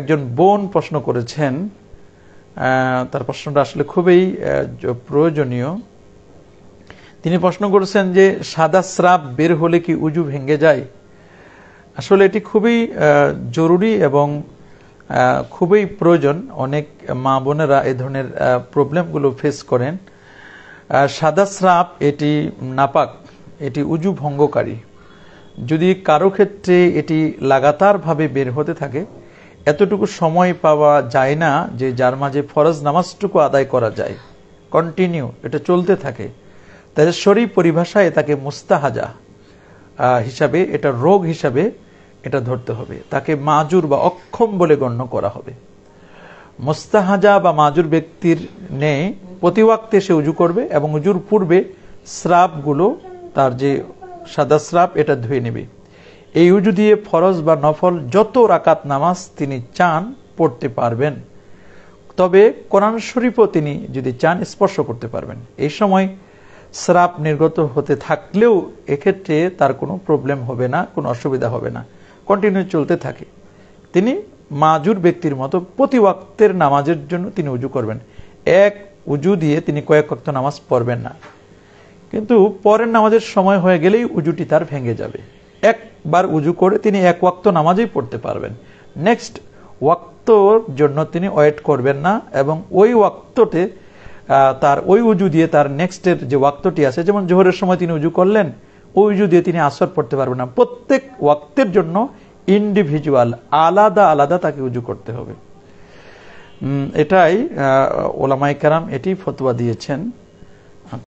একজন বোন প্রশ্ন করেছেন, তার প্রশ্নটা আসলে খুবই প্রয়োজনীয়। তিনি প্রশ্ন করেছেন যে সাদা স্রাব বের হলে কি উজু ভেঙে যায়? আসলে এটি খুবই জরুরি এবং খুবই প্রয়োজন। অনেক মা বোনেরা এই ধরনের প্রবলেমগুলো ফেস করেন। সাদা স্রাব এটি নাপাক, এটি উজু ভঙ্গকারী। যদি কারো ক্ষেত্রে এটি লাগাতারভাবে বের হতে থাকে, এতটুকু সময় পাওয়া যায় না যে যার মাঝে ফরজ নামাজটুকু আদায় করা যায়, কন্টিনিউ এটা চলতে থাকে, তাহলে শরীর পরিভাষায় তাকে মুস্তাহাজা হিসাবে, এটা রোগ হিসাবে এটা ধরতে হবে, তাকে মাজুর বা অক্ষম বলে গণ্য করা হবে। মুস্তাহাজা বা মাজুর ব্যক্তির নেই প্রতি ওয়াক্তে সে উজু করবে এবং উজুর পূর্বে স্রাবগুলো, তার যে সাদা স্রাব এটা ধুয়ে নেবে। এই উজু দিয়ে ফরজ বা নফল যত রাকাত নামাজ তিনি চান পড়তে পারবেন। তবে কোরআন শরীফও তিনি যদি চান স্পর্শ করতে পারবেন। এই সময় স্রাব নির্গত হতে থাকলেও এক্ষেত্রে তার কোনো প্রবলেম হবে না, কোনো অসুবিধা হবে না, কন্টিনিউ চলতে থাকে। তিনি মাজুর ব্যক্তির মতো প্রতি ওয়াক্তের নামাজের জন্য তিনি উজু করবেন। এক উজু দিয়ে তিনি কয়েক ওয়াক্ত নামাজ পড়বেন না, কিন্তু পরের নামাজের সময় হয়ে গেলেই উজুটি তার ভেঙে যাবে। একবার উজু করে তিনি এক ওয়াক্ত নামাজই পড়তে পারবেন। নেক্সট ওয়াক্তর জন্য তিনি ওয়েট করবেন না, এবং ওই ওয়াক্ততে তার ওই উজু দিয়ে তার নেক্সটের যে ওয়াক্তটি আছে, যেমন জোহরের সময় তিনি উজু করলেন, ওই উজু দিয়ে তিনি আসর পড়তে পারবেন না। প্রত্যেক ওয়াক্তের জন্য ইন্ডিভিজুয়াল আলাদা আলাদা তাকে উজু করতে হবে। এটাই ওলামায়ে কেরাম এটি ফতোয়া দিয়েছেন।